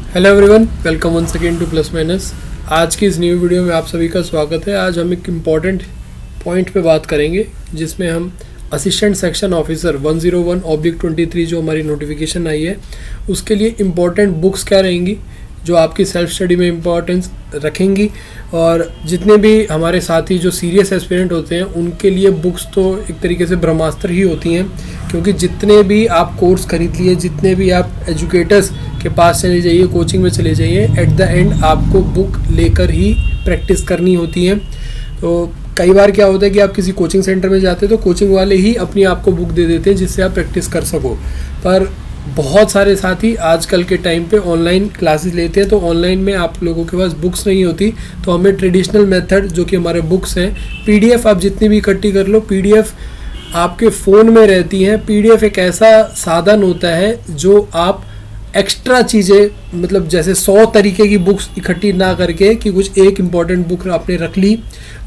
Hello everyone, welcome once again to plus minus. आज की इस न्यू वीडियो में आप सभी का स्वागत है। आज हम एक इम्पॉर्टेंट पॉइंट पे बात करेंगे जिसमें हम असिस्टेंट सेक्शन ऑफिसर 101/23 जो हमारी नोटिफिकेशन आई है उसके लिए इम्पॉर्टेंट बुक्स क्या रहेंगी जो आपकी सेल्फ स्टडी में इम्पॉर्टेंस रखेंगी, और जितने भी हमारे साथी जो सीरियस एस्पिरेंट होते हैं उनके लिए बुक्स तो एक तरीके से ब्रह्मास्त्र ही होती हैं, क्योंकि जितने भी आप कोर्स खरीद लिए, जितने भी आप एजुकेटर्स के पास चले जाइए, कोचिंग में चले जाइए, एट द एंड आपको बुक लेकर ही प्रैक्टिस करनी होती है। तो कई बार क्या होता है कि आप किसी कोचिंग सेंटर में जाते हैं तो कोचिंग वाले ही अपनी आपको बुक दे देते हैं जिससे आप प्रैक्टिस कर सको, पर बहुत सारे साथी आजकल के टाइम पे ऑनलाइन क्लासेस लेते हैं। तो ऑनलाइन में आप लोगों के पास बुक्स नहीं होती, तो हमें ट्रेडिशनल मेथड जो कि हमारे बुक्स हैं, पीडीएफ आप जितनी भी इकट्ठी कर लो, पीडीएफ आपके फ़ोन में रहती हैं। पीडीएफ एक ऐसा साधन होता है जो आप एक्स्ट्रा चीज़ें, मतलब जैसे 100 तरीके की बुक्स इकट्ठी ना करके कि कुछ एक इम्पॉर्टेंट बुक आपने रख ली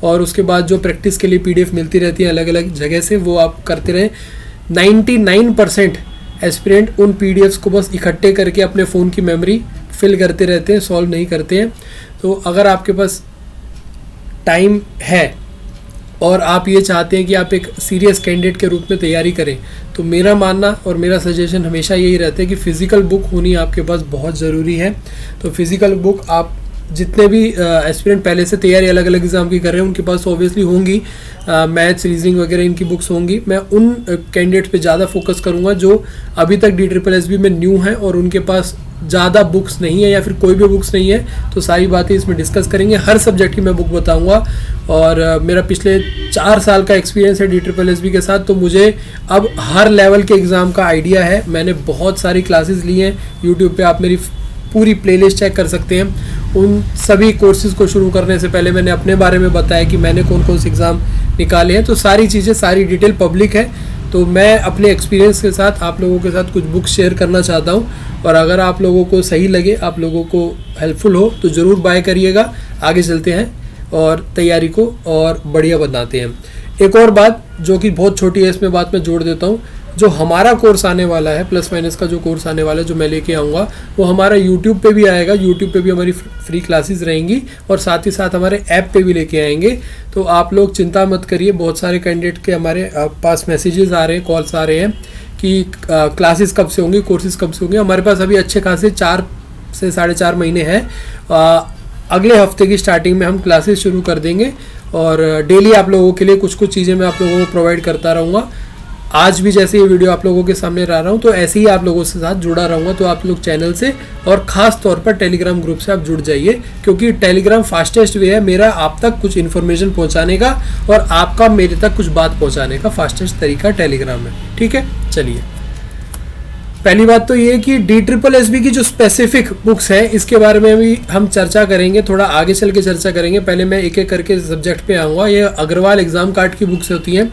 और उसके बाद जो प्रैक्टिस के लिए पीडीएफ मिलती रहती है अलग अलग जगह से, वो आप करते रहें। 99% एस्पिरेंट उन पीडीएफ्स को बस इकट्ठे करके अपने फ़ोन की मेमोरी फिल करते रहते हैं, सॉल्व नहीं करते हैं। तो अगर आपके पास टाइम है और आप ये चाहते हैं कि आप एक सीरियस कैंडिडेट के रूप में तैयारी करें, तो मेरा मानना और मेरा सजेशन हमेशा यही रहता है कि फ़िज़िकल बुक होनी आपके पास बहुत ज़रूरी है। तो फिज़िकल बुक आप जितने भी एस्पिरेंट पहले से तैयारी अलग अलग एग्ज़ाम की कर रहे हैं उनके पास ऑब्वियसली होंगी, मैथ्स, रीजनिंग वगैरह इनकी बुक्स होंगी। मैं उन कैंडिडेट्स पे ज़्यादा फोकस करूँगा जो अभी तक DSSB में न्यू हैं और उनके पास ज़्यादा बुक्स नहीं है या फिर कोई भी बुक्स नहीं है। तो सारी बातें इसमें डिस्कस करेंगे, हर सब्जेक्ट की मैं बुक बताऊंगा। और मेरा पिछले 4 साल का एक्सपीरियंस है DSSB के साथ, तो मुझे अब हर लेवल के एग्ज़ाम का आइडिया है। मैंने बहुत सारी क्लासेस ली हैं यूट्यूब पे, आप मेरी पूरी प्लेलिस्ट चेक कर सकते हैं। उन सभी कोर्सेज़ को शुरू करने से पहले मैंने अपने बारे में बताया कि मैंने कौन कौन से एग्ज़ाम निकाले हैं, तो सारी चीज़ें, सारी डिटेल पब्लिक है। तो मैं अपने एक्सपीरियंस के साथ आप लोगों के साथ कुछ बुक्स शेयर करना चाहता हूं, और अगर आप लोगों को सही लगे, आप लोगों को हेल्पफुल हो, तो ज़रूर बाय करिएगा। आगे चलते हैं और तैयारी को और बढ़िया बनाते हैं। एक और बात जो कि बहुत छोटी है, इसमें बात मैं जोड़ देता हूँ। जो हमारा कोर्स आने वाला है, प्लस माइनस का जो कोर्स आने वाला है, जो मैं लेके आऊँगा, वो हमारा यूट्यूब पे भी आएगा। यूट्यूब पे भी हमारी फ्री क्लासेस रहेंगी और साथ ही साथ हमारे ऐप पे भी लेके आएंगे। तो आप लोग चिंता मत करिए। बहुत सारे कैंडिडेट के हमारे पास मैसेजेस आ रहे हैं, कॉल्स आ रहे हैं कि क्लासेस कब से होंगी, कोर्सेज कब से होंगे। हमारे पास अभी अच्छे खासे 4 से 4.5 महीने हैं। अगले हफ्ते की स्टार्टिंग में हम क्लासेस शुरू कर देंगे और डेली आप लोगों के लिए कुछ कुछ चीज़ें मैं आप लोगों को प्रोवाइड करता रहूँगा। आज भी जैसे ये वीडियो आप लोगों के सामने ला रहा हूँ, तो ऐसे ही आप लोगों के साथ जुड़ा रहूँगा। तो आप लोग चैनल से और ख़ास तौर पर टेलीग्राम ग्रुप से आप जुड़ जाइए, क्योंकि टेलीग्राम फास्टेस्ट वे है मेरा आप तक कुछ इन्फॉर्मेशन पहुँचाने का और आपका मेरे तक कुछ बात पहुँचाने का। फास्टेस्ट तरीका टेलीग्राम है, ठीक है। चलिए, पहली बात तो ये कि DSSB की जो स्पेसिफिक बुक्स हैं इसके बारे में भी हम चर्चा करेंगे, थोड़ा आगे चल के चर्चा करेंगे। पहले मैं एक एक करके सब्जेक्ट पे आऊँगा। ये अग्रवाल एग्जाम कार्ड की बुक्स होती हैं,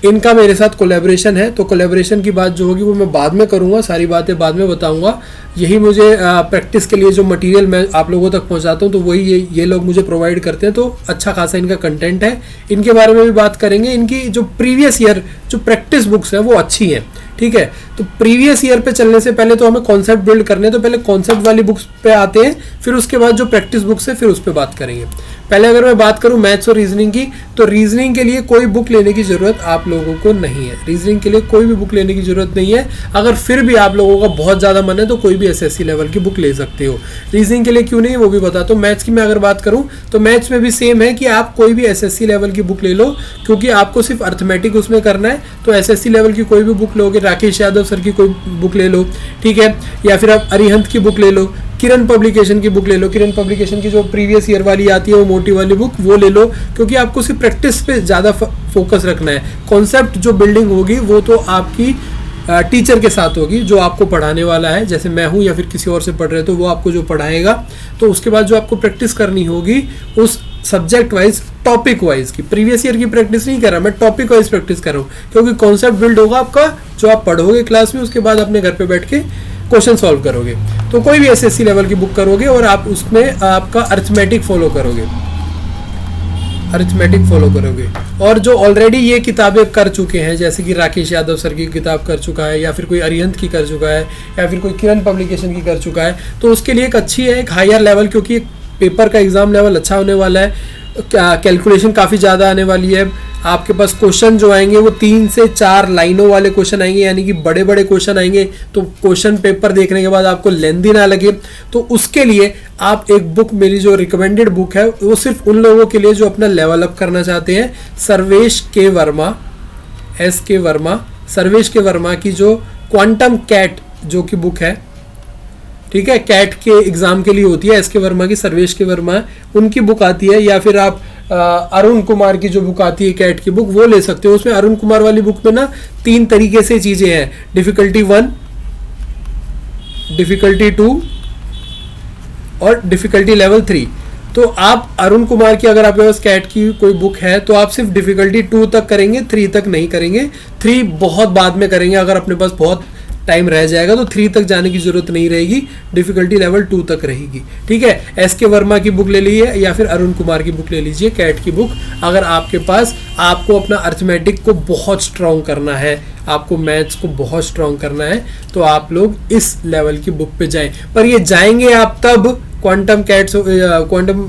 इनका मेरे साथ कोलैबोरेशन है, तो कोलैबोरेशन की बात जो होगी वो मैं बाद में करूँगा, सारी बातें बाद में बताऊँगा। यही मुझे प्रैक्टिस के लिए जो मटेरियल मैं आप लोगों तक पहुँचाता हूँ, तो वही ये लोग मुझे प्रोवाइड करते हैं। तो अच्छा खासा इनका कंटेंट है, इनके बारे में भी बात करेंगे। इनकी जो प्रीवियस ईयर जो प्रैक्टिस बुक्स हैं वो अच्छी हैं, ठीक है। तो प्रीवियस ईयर पे चलने से पहले तो हमें कॉन्सेप्ट बिल्ड करने, तो पहले कॉन्सेप्ट वाली बुक्स पे आते हैं, फिर उसके बाद जो प्रैक्टिस बुक्स है फिर उस पर बात करेंगे। पहले अगर मैं बात करूं मैथ्स और रीजनिंग की, तो रीजनिंग के लिए कोई बुक लेने की ज़रूरत आप लोगों को नहीं है। रीजनिंग के लिए कोई भी बुक लेने की ज़रूरत नहीं है। अगर फिर भी आप लोगों का बहुत ज़्यादा मन है तो कोई भी SSC लेवल की बुक ले सकते हो। रीजनिंग के लिए क्यों नहीं, वो भी बताता हूँ। मैथ्स की मैं अगर बात करूँ तो मैथ्स में भी सेम है कि आप कोई भी SSC लेवल की बुक ले लो, क्योंकि आपको सिर्फ अर्थमेटिक उसमें करना है। तो SSC लेवल की कोई भी बुक लोगे, राकेश यादव सर की कोई बुक ले लो, ठीक है, या फिर आप अरिहंत की बुक ले लो, किरण पब्लिकेशन की बुक ले लो। किरण पब्लिकेशन की जो प्रीवियस ईयर वाली आती है वो मोटी वाली बुक, वो ले लो, क्योंकि आपको सिर्फ प्रैक्टिस पे ज़्यादा फोकस रखना है। कॉन्सेप्ट जो बिल्डिंग होगी वो तो आपकी टीचर के साथ होगी जो आपको पढ़ाने वाला है, जैसे मैं हूँ या फिर किसी और से पढ़ रहे तो वो आपको जो पढ़ाएगा। तो उसके बाद जो आपको प्रैक्टिस करनी होगी उस सब्जेक्ट वाइज, टॉपिक वाइज की, प्रीवियस ईयर की प्रैक्टिस नहीं कर रहा मैं, टॉपिक वाइज प्रैक्टिस कर रहा हूँ, क्योंकि कॉन्सेप्ट बिल्ड होगा आपका जो आप पढ़ोगे क्लास में, उसके बाद अपने घर पे बैठ के क्वेश्चन सॉल्व करोगे। तो कोई भी SSC लेवल की बुक करोगे और आप उसमें आपका अर्थमेटिक फॉलो करोगे। अरिथमेटिक फॉलो करोगे। और जो ऑलरेडी ये किताबें कर चुके हैं, जैसे कि राकेश यादव सर की किताब कर चुका है, या फिर कोई अरिहंत की कर चुका है, या फिर कोई किरण पब्लिकेशन की कर चुका है, तो उसके लिए एक अच्छी है, एक हायर लेवल, क्योंकि पेपर का एग्ज़ाम लेवल अच्छा होने वाला है, कैलकुलेशन काफ़ी ज़्यादा आने वाली है। आपके पास क्वेश्चन जो आएंगे वो 3 से 4 लाइनों वाले क्वेश्चन आएंगे, यानी कि बड़े बड़े क्वेश्चन आएंगे, तो क्वेश्चन पेपर देखने के बाद आपको लेंदी ना लगे। तो उसके लिए आप एक बुक, मेरी जो रिकमेंडेड बुक है वो सिर्फ उन लोगों के लिए जो अपना लेवल अप करना चाहते हैं, सर्वेश के वर्मा, SK वर्मा, सर्वेश के वर्मा की जो क्वांटम कैट जो की बुक है, ठीक है, कैट के एग्जाम के लिए होती है, SK वर्मा की, सर्वेश के वर्मा उनकी बुक आती है, या फिर आप अरुण कुमार की जो बुक आती है कैट की बुक, वो ले सकते हो। उसमें अरुण कुमार वाली बुक में ना 3 तरीके से चीजें हैं, डिफिकल्टी 1, डिफिकल्टी 2 और डिफिकल्टी लेवल 3। तो आप अरुण कुमार की, अगर आपके पास कैट की कोई बुक है, तो आप सिर्फ डिफिकल्टी 2 तक करेंगे, 3 तक नहीं करेंगे। 3 बहुत बाद में करेंगे, अगर अपने पास बहुत टाइम रह जाएगा तो 3 तक जाने की जरूरत नहीं रहेगी, डिफिकल्टी लेवल 2 तक रहेगी। ठीक है, SK वर्मा की बुक ले लीजिए, या फिर अरुण कुमार की बुक ले लीजिए, कैट की बुक। अगर आपके पास, आपको अपना अरिथमेटिक को बहुत स्ट्रॉन्ग करना है, आपको मैथ्स को बहुत स्ट्रॉन्ग करना है, तो आप लोग इस लेवल की बुक पे जाएं। पर ये जाएंगे आप तब, क्वांटम कैट्स, क्वांटम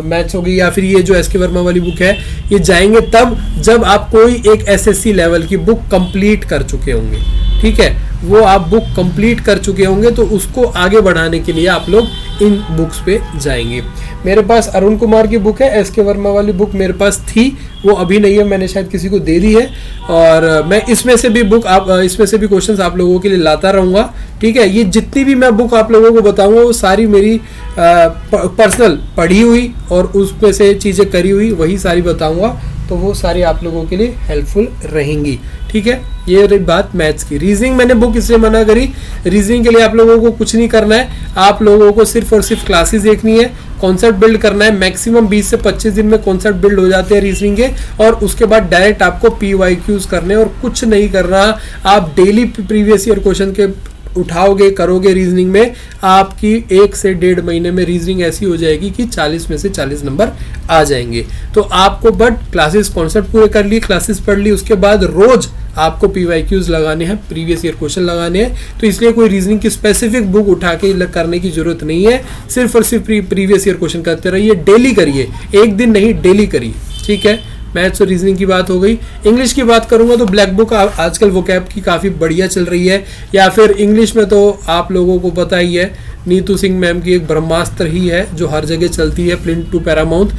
मैथ्स होगी, या फिर ये जो SK वर्मा वाली बुक है, ये जाएंगे तब जब आप कोई एक SSC लेवल की बुक कंप्लीट कर चुके होंगे। ठीक है, वो आप बुक कंप्लीट कर चुके होंगे, तो उसको आगे बढ़ाने के लिए आप लोग इन बुक्स पे जाएंगे। मेरे पास अरुण कुमार की बुक है, SK वर्मा वाली बुक मेरे पास थी, वो अभी नहीं है, मैंने शायद किसी को दे दी है। और मैं इसमें से भी बुक, इसमें से भी क्वेश्चंस आप लोगों के लिए लाता रहूँगा। ठीक है, ये जितनी भी मैं बुक आप लोगों को बताऊँगा वो सारी मेरी पर्सनल पढ़ी हुई और उसमें से चीज़ें करी हुई वही सारी बताऊँगा, तो वो सारी आप लोगों के लिए हेल्पफुल रहेंगी। ठीक है, ये रही बात मैथ्स की। रीजनिंग मैंने बुक इसलिए मना करी, रीजनिंग के लिए आप लोगों को कुछ नहीं करना है, आप लोगों को सिर्फ और सिर्फ क्लासेस देखनी है, कॉन्सेप्ट बिल्ड करना है। मैक्सिमम 20 से 25 दिन में कॉन्सेप्ट बिल्ड हो जाते हैं रीजनिंग के, और उसके बाद डायरेक्ट आपको PYQs करने और कुछ नहीं करना। आप डेली प्रीवियस ईयर क्वेश्चन के उठाओगे, करोगे रीजनिंग में, आपकी 1 से 1.5 महीने में रीजनिंग ऐसी हो जाएगी कि 40 में से 40 नंबर आ जाएंगे। तो आपको बट क्लासेस, कॉन्सेप्ट पूरे कर लिए, क्लासेस पढ़ ली, उसके बाद रोज आपको PYQs लगाने हैं, प्रीवियस ईयर क्वेश्चन लगाने हैं। तो इसलिए कोई रीजनिंग की स्पेसिफिक बुक उठा के करने की जरूरत नहीं है, सिर्फ और सिर्फ प्रीवियस ईयर क्वेश्चन करते रहिए, डेली करिए, एक दिन नहीं डेली करिए। ठीक है, मैथ्स और रीजनिंग की बात हो गई। इंग्लिश की बात करूंगा तो ब्लैक बुक आजकल वोकैब की काफ़ी बढ़िया चल रही है, या फिर इंग्लिश में तो आप लोगों को पता ही है, नीतू सिंह मैम की एक ब्रह्मास्त्र ही है जो हर जगह चलती है, प्लिंट टू पैरामाउंट,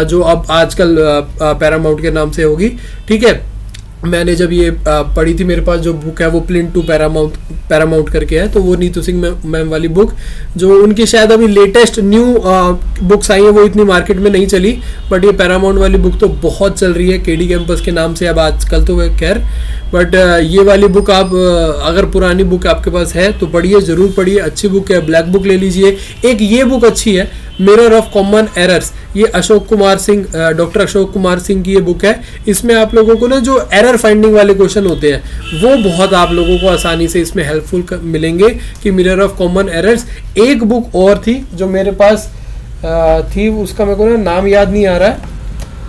जो अब आजकल पैरामाउंट के नाम से होगी। ठीक है, मैंने जब ये पढ़ी थी, मेरे पास जो बुक है वो प्लिंट टू पैरामाउंट करके है, तो वो नीतू सिंह मैम वाली बुक, जो उनकी शायद अभी लेटेस्ट न्यू बुक्स आई है, वो इतनी मार्केट में नहीं चली, बट ये पैरामाउंट वाली बुक तो बहुत चल रही है, KD कैंपस के नाम से अब आजकल तो खैर। बट ये वाली बुक आप अगर पुरानी बुक आपके पास है तो पढ़िए, जरूर पढ़िए, अच्छी बुक है, ब्लैक बुक ले लीजिए। एक ये बुक अच्छी है, मिरर ऑफ कॉमन एरर्स, ये अशोक कुमार सिंह, डॉक्टर अशोक कुमार सिंह की ये बुक है। इसमें आप लोगों को ना जो एरर फाइंडिंग वाले क्वेश्चन होते हैं वो बहुत आप लोगों को आसानी से इसमें हेल्पफुल मिलेंगे, कि मिरर ऑफ कॉमन एरर्स। एक बुक और थी जो मेरे पास थी, उसका मेरे को ना नाम याद नहीं आ रहा है,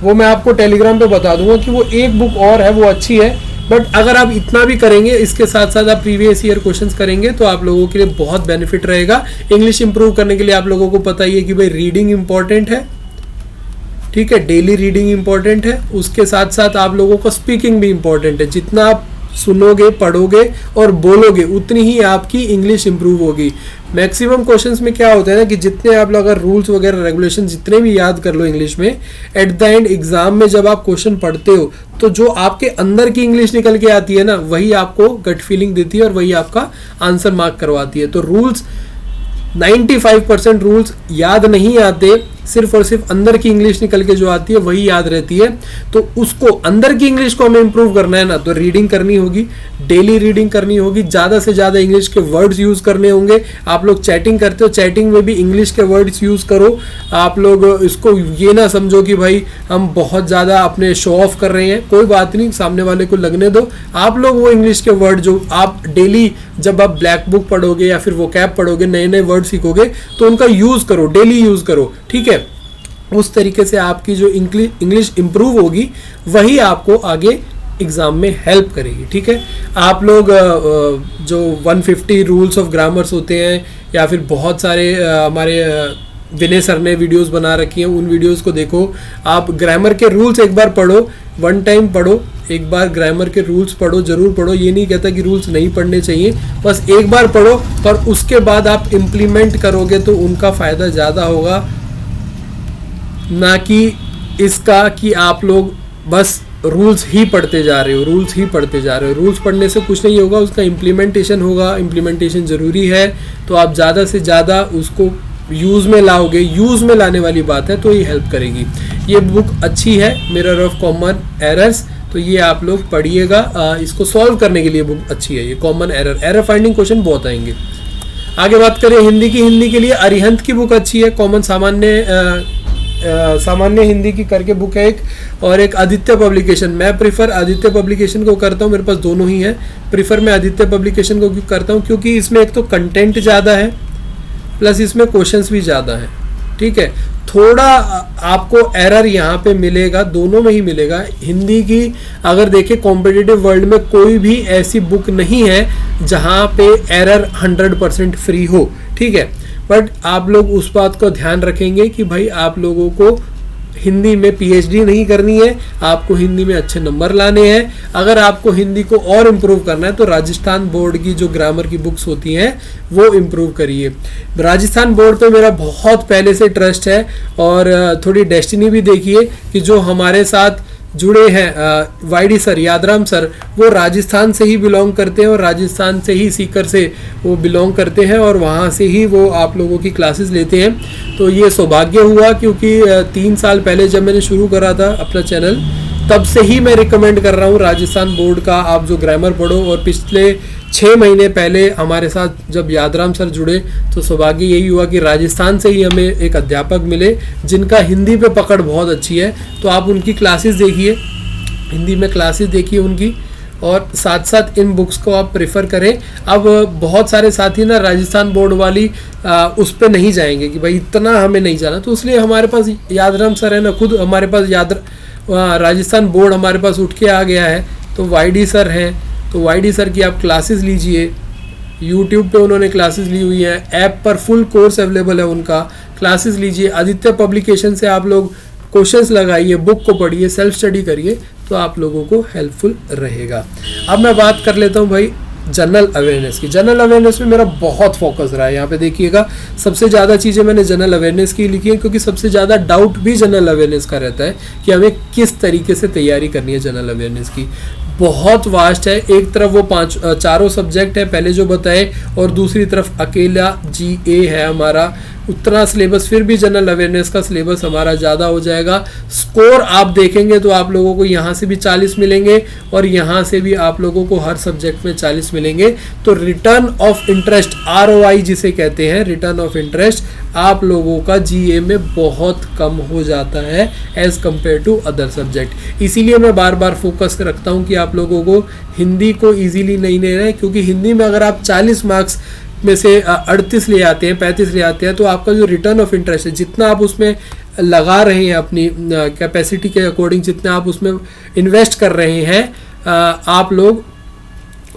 वो मैं आपको टेलीग्राम पे बता दूंगा कि वो एक बुक और है, वो अच्छी है। बट अगर आप इतना भी करेंगे, इसके साथ साथ आप प्रीवियस ईयर क्वेश्चंस करेंगे, तो आप लोगों के लिए बहुत बेनिफिट रहेगा। इंग्लिश इंप्रूव करने के लिए आप लोगों को पता ही है कि भाई रीडिंग इंपॉर्टेंट है। ठीक है, डेली रीडिंग इंपॉर्टेंट है, उसके साथ साथ आप लोगों को स्पीकिंग भी इंपॉर्टेंट है। जितना आप सुनोगे, पढ़ोगे और बोलोगे, उतनी ही आपकी इंग्लिश इंप्रूव होगी। मैक्सिमम क्वेश्चंस में क्या होता है ना, कि जितने आप लोग अगर रूल्स वगैरह रेगुलेशन जितने भी याद कर लो इंग्लिश में, एट द एंड एग्जाम में जब आप क्वेश्चन पढ़ते हो, तो जो आपके अंदर की इंग्लिश निकल के आती है ना, वही आपको गट फीलिंग देती है और वही आपका आंसर मार्क करवाती है। तो रूल्स 95% रूल्स याद नहीं आते, सिर्फ और सिर्फ अंदर की इंग्लिश निकल के जो आती है वही याद रहती है। तो उसको, अंदर की इंग्लिश को हमें इंप्रूव करना है ना, तो रीडिंग करनी होगी, डेली रीडिंग करनी होगी, ज़्यादा से ज़्यादा इंग्लिश के वर्ड्स यूज़ करने होंगे। आप लोग चैटिंग करते हो, चैटिंग में भी इंग्लिश के वर्ड्स यूज़ करो। आप लोग इसको ये ना समझो कि भाई हम बहुत ज़्यादा अपने शो ऑफ कर रहे हैं, कोई बात नहीं, सामने वाले को लगने दो। आप लोग वो इंग्लिश के वर्ड जो आप डेली, जब आप ब्लैक बुक पढ़ोगे या फिर वोकैब पढ़ोगे, नए नए वर्ड सीखोगे, तो उनका यूज़ करो, डेली यूज़ करो। ठीक है, उस तरीके से आपकी जो इंग्लिश इम्प्रूव होगी वही आपको आगे एग्ज़ाम में हेल्प करेगी। ठीक है, आप लोग जो 150 रूल्स ऑफ ग्रामर्स होते हैं या फिर बहुत सारे हमारे विनय सर ने वीडियोस बना रखी हैं, उन वीडियोस को देखो। आप ग्रामर के रूल्स एक बार पढ़ो, वन टाइम पढ़ो, एक बार ग्रामर के रूल्स पढ़ो, जरूर पढ़ो। ये नहीं कहता कि रूल्स नहीं पढ़ने चाहिए, बस एक बार पढ़ो, पर उसके बाद आप इम्प्लीमेंट करोगे तो उनका फ़ायदा ज़्यादा होगा, ना कि इसका कि आप लोग बस रूल्स ही पढ़ते जा रहे हो, रूल्स ही पढ़ते जा रहे हो। रूल्स पढ़ने से कुछ नहीं होगा, उसका इम्प्लीमेंटेशन होगा। इम्प्लीमेंटेशन ज़रूरी है, तो आप ज़्यादा से ज़्यादा उसको यूज़ में लाओगे, यूज़ में लाने वाली बात है, तो ये हेल्प करेगी। ये बुक अच्छी है, मिरर ऑफ कॉमन एरर्स, तो ये आप लोग पढ़िएगा। इसको सॉल्व करने के लिए बुक अच्छी है ये। कॉमन एरर फाइंडिंग क्वेश्चन बहुत आएंगे। आगे बात करें हिंदी की, हिंदी के लिए अरिहंत की बुक अच्छी है। कॉमन सामान्य हिंदी की करके बुक है एक, और एक आदित्य पब्लिकेशन। मैं प्रिफर आदित्य पब्लिकेशन को करता हूँ, मेरे पास दोनों ही है। प्रिफर मैं आदित्य पब्लिकेशन को करता हूँ क्योंकि इसमें एक तो कंटेंट ज़्यादा है, प्लस इसमें क्वेश्चंस भी ज़्यादा हैं। ठीक है, थोड़ा आपको एरर यहाँ पे मिलेगा, दोनों में ही मिलेगा। हिंदी की अगर देखें, कॉम्पिटिटिव वर्ल्ड में कोई भी ऐसी बुक नहीं है जहाँ पे एरर 100% फ्री हो। ठीक है, बट आप लोग उस बात को ध्यान रखेंगे कि भाई आप लोगों को हिंदी में पीएचडी नहीं करनी है, आपको हिंदी में अच्छे नंबर लाने हैं। अगर आपको हिंदी को और इम्प्रूव करना है तो राजस्थान बोर्ड की जो ग्रामर की बुक्स होती हैं वो इम्प्रूव करिए। राजस्थान बोर्ड पे मेरा बहुत पहले से ट्रस्ट है, और थोड़ी डेस्टिनी भी देखिए कि जो हमारे साथ जुड़े हैं वाईडी सर, यादराम सर, वो राजस्थान से ही बिलोंग करते हैं, और राजस्थान से ही सीकर से वो बिलोंग करते हैं, और वहाँ से ही वो आप लोगों की क्लासेस लेते हैं। तो ये सौभाग्य हुआ, क्योंकि 3 साल पहले जब मैंने शुरू करा था अपना चैनल, तब से ही मैं रिकमेंड कर रहा हूँ राजस्थान बोर्ड का आप जो ग्रामर पढ़ो। और पिछले 6 महीने पहले हमारे साथ जब यादराम सर जुड़े तो सौभाग्य यही हुआ कि राजस्थान से ही हमें एक अध्यापक मिले जिनका हिंदी पे पकड़ बहुत अच्छी है। तो आप उनकी क्लासेस देखिए, हिंदी में क्लासेस देखिए उनकी, और साथ साथ इन बुक्स को आप प्रेफर करें। अब बहुत सारे साथी ना राजस्थान बोर्ड वाली उस पर नहीं जाएंगे कि भाई इतना हमें नहीं जाना, तो इसलिए हमारे पास यादराम सर है ना, खुद हमारे पास राजस्थान बोर्ड हमारे पास उठ के आ गया है। तो वाईडी सर हैं, तो वाईडी सर की आप क्लासेस लीजिए, यूट्यूब पे उन्होंने क्लासेस ली हुई है, ऐप पर फुल कोर्स अवेलेबल है उनका, क्लासेस लीजिए। आदित्य पब्लिकेशन से आप लोग क्वेश्चंस लगाइए, बुक को पढ़िए, सेल्फ स्टडी करिए, तो आप लोगों को हेल्पफुल रहेगा। अब मैं बात कर लेता हूँ भाई जनरल अवेयरनेस की। जनरल अवेयरनेस में मेरा बहुत फोकस रहा है। यहाँ पे देखिएगा, सबसे ज़्यादा चीज़ें मैंने जनरल अवेयरनेस की लिखी है, क्योंकि सबसे ज़्यादा डाउट भी जनरल अवेयरनेस का रहता है कि हमें किस तरीके से तैयारी करनी है जनरल अवेयरनेस की। बहुत वास्ट है, एक तरफ वो चारों सब्जेक्ट है पहले जो बताए, और दूसरी तरफ अकेला जीए है हमारा। उतना सिलेबस, फिर भी जनरल अवेयरनेस का सिलेबस हमारा ज़्यादा हो जाएगा। स्कोर आप देखेंगे तो आप लोगों को यहाँ से भी 40 मिलेंगे, और यहाँ से भी आप लोगों को हर सब्जेक्ट में 40 मिलेंगे। तो रिटर्न ऑफ इंटरेस्ट, ROI जिसे कहते हैं, रिटर्न ऑफ इंटरेस्ट, आप लोगों का जीए में बहुत कम हो जाता है as compare to other subject. इसीलिए मैं बार बार फोकस रखता हूँ कि आप लोगों को हिंदी को ईजीली नहीं लेना है, क्योंकि हिंदी में अगर आप 40 मार्क्स में से 38 ले आते हैं, 35 ले आते हैं, तो आपका जो रिटर्न ऑफ इंटरेस्ट है, जितना आप उसमें लगा रहे हैं अपनी कैपेसिटी के अकॉर्डिंग, जितना आप उसमें इन्वेस्ट कर रहे हैं,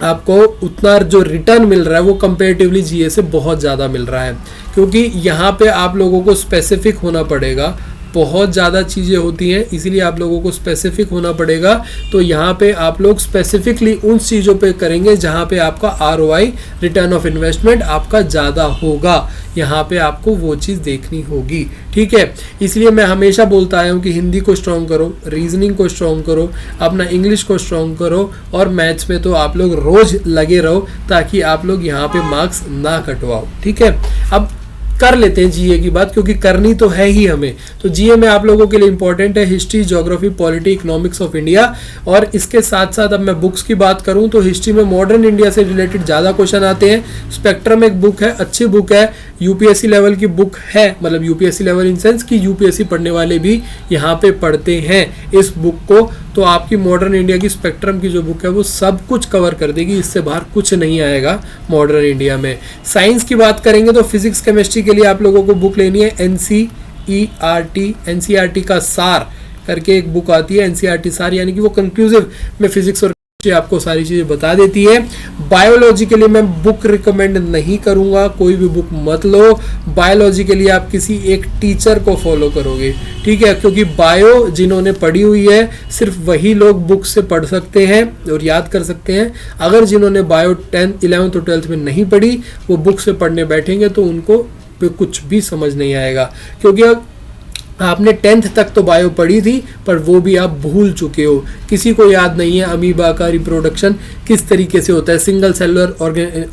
आपको उतना जो रिटर्न मिल रहा है वो कंपेरेटिवली जीए से बहुत ज़्यादा मिल रहा है। क्योंकि यहाँ पे आप लोगों को स्पेसिफिक होना पड़ेगा, बहुत ज़्यादा चीज़ें होती हैं, इसीलिए आप लोगों को स्पेसिफिक होना पड़ेगा। तो यहाँ पे आप लोग स्पेसिफिकली उन चीज़ों पे करेंगे जहाँ पे आपका ROI, रिटर्न ऑफ इन्वेस्टमेंट आपका ज़्यादा होगा, यहाँ पे आपको वो चीज़ देखनी होगी। ठीक है, इसलिए मैं हमेशा बोलता आया हूँ कि हिंदी को स्ट्रॉन्ग करो, रीजनिंग को स्ट्रॉन्ग करो, अपना इंग्लिश को स्ट्रॉन्ग करो, और मैथ्स में तो आप लोग रोज़ लगे रहो, ताकि आप लोग यहाँ पे मार्क्स ना कटवाओ। ठीक है, अब कर लेते हैं जीए की बात, क्योंकि करनी तो है ही हमें। तो जीए में आप लोगों के लिए इंपॉर्टेंट है history, geography, polity, economics of India, और इसके साथ साथ अब मैं बुक्स की बात करूं तो हिस्ट्री में मॉडर्न इंडिया से रिलेटेड ज़्यादा क्वेश्चन आते हैं। स्पेक्ट्रम एक बुक है, अच्छी बुक है, यूपीएससी लेवल की बुक है, मतलब यूपीएससी लेवल इन सेंस कि यूपीएससी पढ़ने वाले भी यहाँ पे पढ़ते हैं इस बुक को। तो आपकी मॉडर्न इंडिया की स्पेक्ट्रम की जो बुक है वो सब कुछ कवर कर देगी, इससे बाहर कुछ नहीं आएगा मॉडर्न इंडिया में। साइंस की बात करेंगे तो फिजिक्स केमिस्ट्री के लिए आप लोगों को बुक लेनी है NCERT का सार करके एक बुक आती है, NCERT सार, यानी कि वो कंक्लूसिव में फिजिक्स और आपको सारी चीजें बता देती है। बायोलॉजी के लिए मैं बुक रिकमेंड नहीं करूंगा, कोई भी बुक मत लो। बायोलॉजी के लिए आप किसी एक टीचर को फॉलो करोगे, ठीक है, क्योंकि बायो जिन्होंने पढ़ी हुई है सिर्फ वही लोग बुक से पढ़ सकते हैं और याद कर सकते हैं। अगर जिन्होंने बायो 10th 11th और 12th में नहीं पढ़ी, वो बुक से पढ़ने बैठेंगे तो उनको कुछ भी समझ नहीं आएगा, क्योंकि आपने 10th तक तो बायो पढ़ी थी पर वो भी आप भूल चुके हो। किसी को याद नहीं है अमीबा का रिप्रोडक्शन किस तरीके से होता है, सिंगल सेलुलर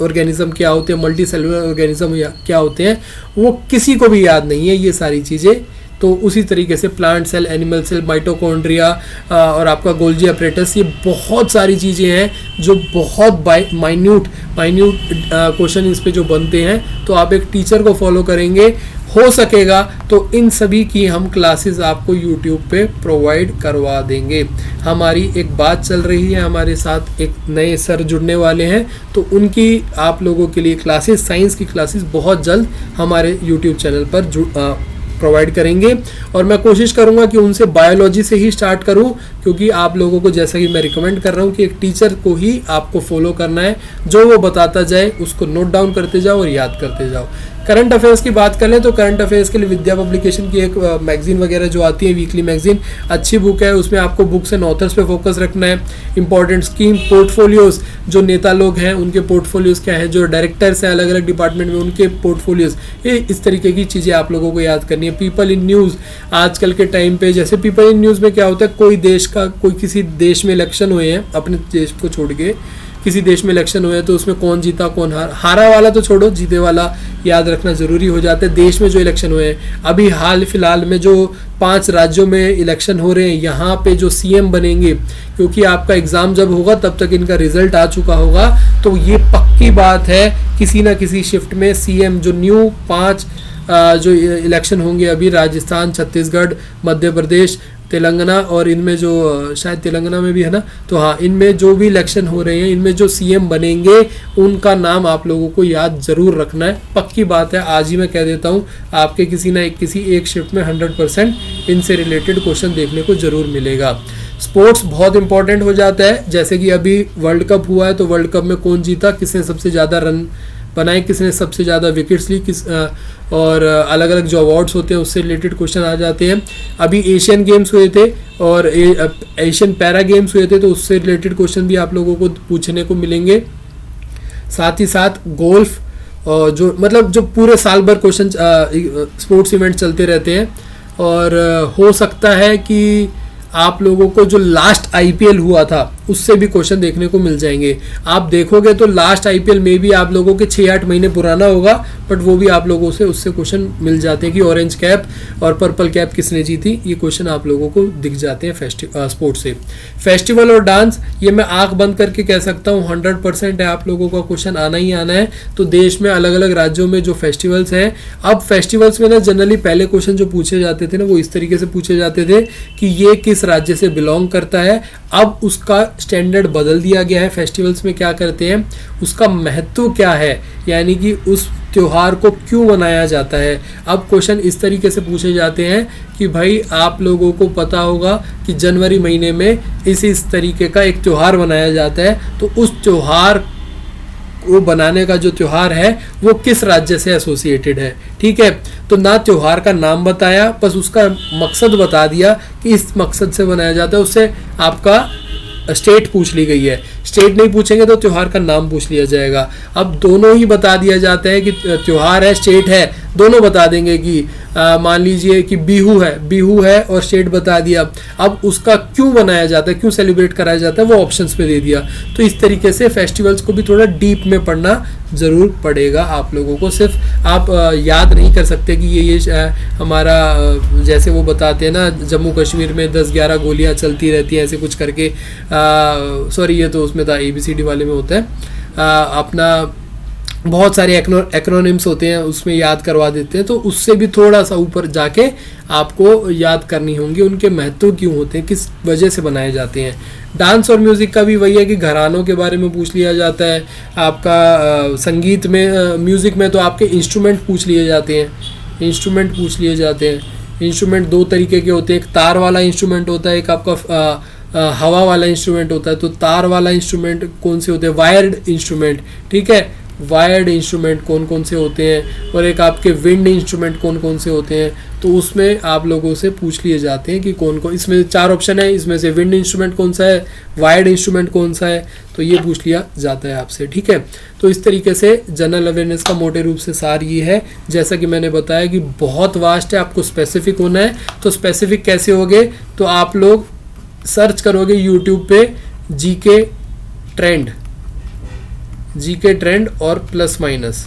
ऑर्गेनिज्म क्या होते हैं, मल्टी सेलुलर ऑर्गेनिज्म क्या होते हैं, वो किसी को भी याद नहीं है ये सारी चीज़ें। तो उसी तरीके से plant cell, animal cell, mitochondria और आपका गोल्जी अपरेटस, ये बहुत सारी चीज़ें हैं जो बहुत माइन्यूट क्वेश्चन इस पे जो बनते हैं। तो आप एक टीचर को फॉलो करेंगे, हो सकेगा तो इन सभी की हम क्लासेस आपको यूट्यूब पे प्रोवाइड करवा देंगे। हमारी एक बात चल रही है, हमारे साथ एक नए सर जुड़ने वाले हैं, तो उनकी आप लोगों के लिए क्लासेस, साइंस की क्लासेस बहुत जल्द हमारे यूट्यूब चैनल पर प्रोवाइड करेंगे। और मैं कोशिश करूंगा कि उनसे बायोलॉजी से ही स्टार्ट करूं, क्योंकि आप लोगों को जैसा कि मैं रिकमेंड कर रहा हूं कि एक टीचर को ही आपको फॉलो करना है, जो वो बताता जाए उसको नोट डाउन करते जाओ और याद करते जाओ। करंट अफेयर्स की बात करें तो करंट अफेयर्स के लिए विद्या पब्लिकेशन की एक मैगजीन वगैरह जो आती है, वीकली मैगजीन, अच्छी बुक है। उसमें आपको बुक्स एंड ऑथर्स पे फोकस रखना है, इंपॉर्टेंट स्कीम, पोर्टफोलियोज, जो नेता लोग हैं उनके पोर्टफोलियोज क्या है, जो डायरेक्टर्स हैं अलग अलग डिपार्टमेंट में उनके पोर्टफोलियोज, ये इस तरीके की चीज़ें आप लोगों को याद करनी है। पीपल इन न्यूज़, आजकल के टाइम पे जैसे पीपल इन न्यूज़ में क्या होता है, कोई किसी देश में इलेक्शन हुए हैं, अपने देश को छोड़ के किसी देश में इलेक्शन हुए हैं, तो उसमें कौन जीता कौन हारा वाला तो छोड़ो, जीते वाला याद रखना जरूरी हो जाता है। देश में जो इलेक्शन हुए हैं, अभी हाल फिलहाल में जो 5 राज्यों में इलेक्शन हो रहे हैं, यहाँ पे जो CM बनेंगे, क्योंकि आपका एग्जाम जब होगा तब तक इनका रिजल्ट आ चुका होगा, तो ये पक्की बात है किसी ना किसी शिफ्ट में CM जो न्यू 5 जो इलेक्शन होंगे अभी, राजस्थान, छत्तीसगढ़, मध्य प्रदेश, तेलंगाना, और इनमें जो शायद तेलंगाना में भी है ना, तो हाँ, इनमें जो भी इलेक्शन हो रहे हैं, इनमें जो CM बनेंगे उनका नाम आप लोगों को याद जरूर रखना है। पक्की बात है, आज ही मैं कह देता हूँ, आपके किसी एक शिफ्ट में 100% इनसे रिलेटेड क्वेश्चन देखने को जरूर मिलेगा। स्पोर्ट्स बहुत इंपॉर्टेंट हो जाता है, जैसे कि अभी वर्ल्ड कप हुआ है, तो वर्ल्ड कप में कौन जीता, किसने सबसे ज़्यादा रन बनाए, किसने सबसे ज़्यादा विकेट्स ली, और अलग अलग जो अवार्ड्स होते हैं उससे रिलेटेड क्वेश्चन आ जाते हैं। अभी एशियन गेम्स हुए थे और एशियन पैरा गेम्स हुए थे, तो उससे रिलेटेड क्वेश्चन भी आप लोगों को पूछने को मिलेंगे। साथ ही साथ गोल्फ, जो पूरे साल भर क्वेश्चन स्पोर्ट्स इवेंट चलते रहते हैं, और हो सकता है कि आप लोगों को जो लास्ट IPL हुआ था उससे भी क्वेश्चन देखने को मिल जाएंगे। आप देखोगे तो लास्ट IPL में भी आप लोगों के 6-8 महीने पुराना होगा, बट वो भी आप लोगों से उससे क्वेश्चन मिल जाते हैं कि ऑरेंज कैप और पर्पल कैप किसने जीती, ये क्वेश्चन आप लोगों को दिख जाते हैं स्पोर्ट्स से। फेस्टिवल और डांस, ये मैं आंख बंद करके कह सकता हूँ 100% है, आप लोगों का क्वेश्चन आना ही आना है। तो देश में अलग अलग राज्यों में जो फेस्टिवल्स हैं, अब फेस्टिवल्स में ना जनरली पहले क्वेश्चन जो पूछे जाते थे ना, वो इस तरीके से पूछे जाते थे कि ये किस राज्य से बिलोंग करता है। अब उसका स्टैंडर्ड बदल दिया गया है। फेस्टिवल्स में क्या करते हैं, उसका महत्व क्या है, यानी कि उस त्योहार को क्यों मनाया जाता है। अब क्वेश्चन इस तरीके से पूछे जाते हैं कि भाई आप लोगों को पता होगा कि जनवरी महीने में इस तरीके का एक त्यौहार मनाया जाता है, तो उस त्यौहार वो बनाने का जो त्यौहार है वो किस राज्य से एसोसिएटेड है। ठीक है, तो ना त्यौहार का नाम बताया, बस उसका मकसद बता दिया कि इस मकसद से बनाया जाता है। उससे आपका स्टेट पूछ ली गई है, स्टेट नहीं पूछेंगे तो त्यौहार का नाम पूछ लिया जाएगा। अब दोनों ही बता दिया जाता है कि त्यौहार है, स्टेट है, दोनों बता देंगे कि मान लीजिए कि बिहू है और स्टेट बता दिया। अब उसका क्यों बनाया जाता है, क्यों सेलिब्रेट कराया जाता है, वो ऑप्शंस पे दे दिया। तो इस तरीके से फेस्टिवल्स को भी थोड़ा डीप में पढ़ना ज़रूर पड़ेगा आप लोगों को। सिर्फ आप याद नहीं कर सकते कि ये हमारा जैसे वो बताते हैं ना, जम्मू कश्मीर में 10-11 गोलियां चलती रहती हैं ऐसे कुछ करके, सॉरी ये तो उसमें था ABCD वाले में होता है, अपना बहुत सारे एक्रोनिम्स होते हैं उसमें याद करवा देते हैं। तो उससे भी थोड़ा सा ऊपर जाके आपको याद करनी होंगी, उनके महत्व क्यों होते हैं, किस वजह से बनाए जाते हैं। डांस और म्यूज़िक का भी वही है कि घरानों के बारे में पूछ लिया जाता है। आपका संगीत में, म्यूज़िक में तो आपके इंस्ट्रूमेंट पूछ लिए जाते हैं, इंस्ट्रूमेंट दो तरीके के होते हैं, एक तार वाला इंस्ट्रूमेंट होता है, एक आपका हवा वाला इंस्ट्रूमेंट होता है। तो तार वाला इंस्ट्रूमेंट कौन से होते हैं, वायर्ड इंस्ट्रूमेंट, ठीक है, वायर्ड इंस्ट्रूमेंट कौन कौन से होते हैं, और एक आपके विंड इंस्ट्रूमेंट कौन कौन से होते हैं। तो उसमें आप लोगों से पूछ लिए जाते हैं कि कौन कौन, इसमें 4 ऑप्शन है, इसमें से विंड इंस्ट्रूमेंट कौन सा है, वायर्ड इंस्ट्रूमेंट कौन सा है, तो ये पूछ लिया जाता है आपसे, ठीक है। तो इस तरीके से जनरल अवेयरनेस का मोटे रूप से सार ये है। जैसा कि मैंने बताया कि बहुत वास्ट है, आपको स्पेसिफिक होना है। तो स्पेसिफिक कैसे होगे, तो आप लोग सर्च करोगे यूट्यूब पे जीके ट्रेंड और प्लस माइनस,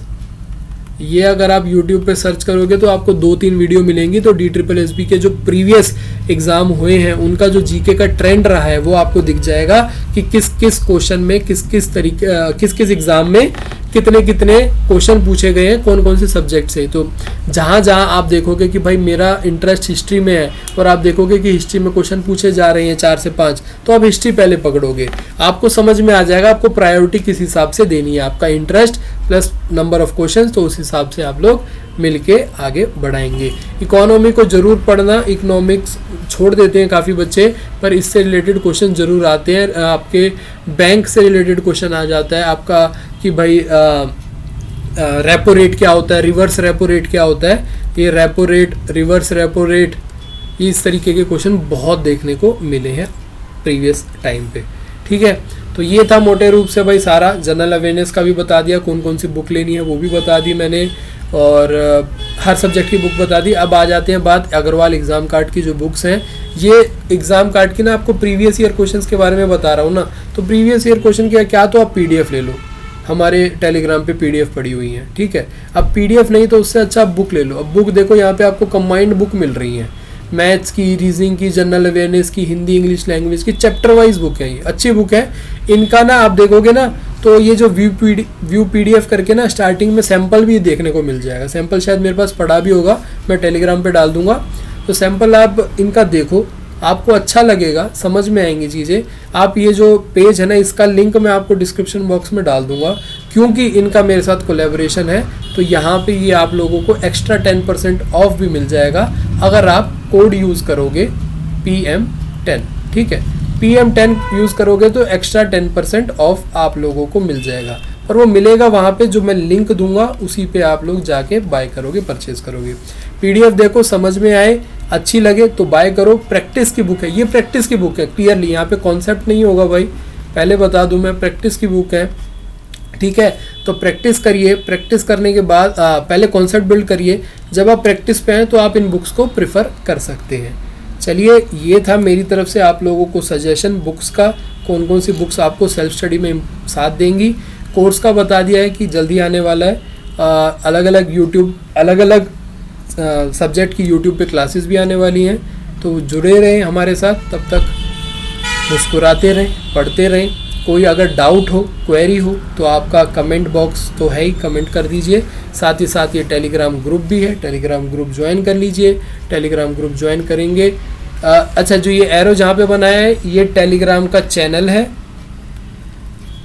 ये अगर आप YouTube पे सर्च करोगे तो आपको 2-3 वीडियो मिलेंगी। तो DSSB के जो प्रीवियस एग्जाम हुए हैं उनका जो जीके का ट्रेंड रहा है वो आपको दिख जाएगा कि किस किस क्वेश्चन में किस किस एग्जाम में कितने क्वेश्चन पूछे गए हैं, कौन कौन से सब्जेक्ट से। तो जहाँ आप देखोगे कि भाई मेरा इंटरेस्ट हिस्ट्री में है और आप देखोगे कि हिस्ट्री में क्वेश्चन पूछे जा रहे हैं 4 से 5, तो आप हिस्ट्री पहले पकड़ोगे, आपको समझ में आ जाएगा आपको प्रायोरिटी किस हिसाब से देनी है, आपका interest plus number of question, तो उस हिसाब से आप लोग मिलके आगे बढ़ाएंगे। इकोनॉमी को जरूर पढ़ना, इकोनॉमिक्स छोड़ देते हैं काफ़ी बच्चे, पर इससे रिलेटेड क्वेश्चन जरूर आते हैं। आपके बैंक से रिलेटेड क्वेश्चन आ जाता है आपका कि भाई रेपो रेट क्या होता है, रिवर्स रेपो रेट क्या होता है, ये repo rate, reverse repo rate, इस तरीके के क्वेश्चन बहुत देखने को मिले हैं प्रीवियस टाइम पे, ठीक है। तो ये था मोटे रूप से भाई सारा। जनरल अवेयरनेस का भी बता दिया, कौन कौन सी बुक लेनी है वो भी बता दी मैंने, और हर सब्जेक्ट की बुक बता दी। अब आ जाते हैं बात अग्रवाल एग्जाम कार्ड की जो बुक्स हैं। ये एग्जाम कार्ड की ना आपको प्रीवियस ईयर क्वेश्चंस के बारे में बता रहा हूँ ना, तो प्रीवियस ईयर क्वेश्चन क्या तो आप PDF ले लो, हमारे टेलीग्राम पे PDF पड़ी हुई है, ठीक है। अब PDF नहीं तो उससे अच्छा आप बुक ले लो। अब बुक देखो यहाँ पे आपको कंबाइंड बुक मिल रही है, मैथ्स की, रीजनिंग की, जनरल अवेयरनेस की, हिंदी इंग्लिश लैंग्वेज की, चैप्टर वाइज बुक है, ये अच्छी बुक है। इनका ना आप देखोगे ना तो ये जो व्यू PDF करके ना स्टार्टिंग में सैंपल भी देखने को मिल जाएगा। सैंपल शायद मेरे पास पड़ा भी होगा, मैं टेलीग्राम पे डाल दूंगा। तो सैंपल आप इनका देखो, आपको अच्छा लगेगा, समझ में आएंगी चीज़ें। आप ये जो पेज है ना, इसका लिंक मैं आपको डिस्क्रिप्शन बॉक्स में डाल दूंगा, क्योंकि इनका मेरे साथ कोलैबोरेशन है। तो यहाँ पे ये आप लोगों को एक्स्ट्रा 10% ऑफ भी मिल जाएगा अगर आप कोड यूज़ करोगे PM10, ठीक है। PM10 यूज़ करोगे तो एक्स्ट्रा 10% ऑफ आप लोगों को मिल जाएगा, और वो मिलेगा वहाँ पे जो मैं लिंक दूंगा, उसी पे आप लोग जाके बाय करोगे, परचेज करोगे। PDF देखो, समझ में आए, अच्छी लगे तो बाय करो। प्रैक्टिस की बुक है, ये प्रैक्टिस की बुक है क्लियरली, यहाँ पे कॉन्सेप्ट नहीं होगा भाई, पहले बता दूं मैं, प्रैक्टिस की बुक है, ठीक है। तो प्रैक्टिस करिए, प्रैक्टिस करने के बाद पहले कॉन्सेप्ट बिल्ड करिए, जब आप प्रैक्टिस पे हैं तो आप इन बुक्स को प्रिफर कर सकते हैं। चलिए, ये था मेरी तरफ से आप लोगों को सजेशन बुक्स का, कौन कौन सी बुक्स आपको सेल्फ स्टडी में साथ देंगी। कोर्स का बता दिया है कि जल्दी आने वाला है, अलग अलग सब्जेक्ट की यूट्यूब पे क्लासेस भी आने वाली हैं। तो जुड़े रहें हमारे साथ, तब तक मुस्कुराते रहें, पढ़ते रहें। कोई अगर डाउट हो, क्वेरी हो, तो आपका कमेंट बॉक्स तो है ही, कमेंट कर दीजिए। साथ ही साथ ये टेलीग्राम ग्रुप भी है, टेलीग्राम ग्रुप ज्वाइन कर लीजिए। टेलीग्राम ग्रुप ज्वाइन करेंगे, अच्छा जो ये एरो जहाँ पे बनाया है ये टेलीग्राम का चैनल है,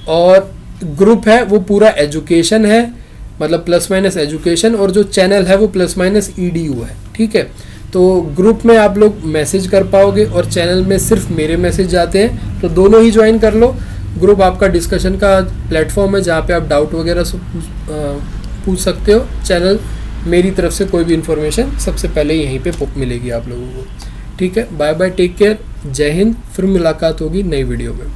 और ग्रुप है वो पूरा एजुकेशन है, मतलब प्लस माइनस एजुकेशन, और जो चैनल है वो प्लस माइनस EDU है, ठीक है। तो ग्रुप में आप लोग मैसेज कर पाओगे और चैनल में सिर्फ मेरे मैसेज जाते हैं, तो दोनों ही ज्वाइन कर लो। ग्रुप आपका डिस्कशन का प्लेटफॉर्म है जहाँ पे आप डाउट वगैरह पूछ सकते हो। चैनल मेरी तरफ से कोई भी इन्फॉर्मेशन सबसे पहले यहीं पे मिलेगी आप लोगों को, ठीक है। बाय बाय, टेक केयर, जय हिंद। फिर मुलाकात होगी नई वीडियो में।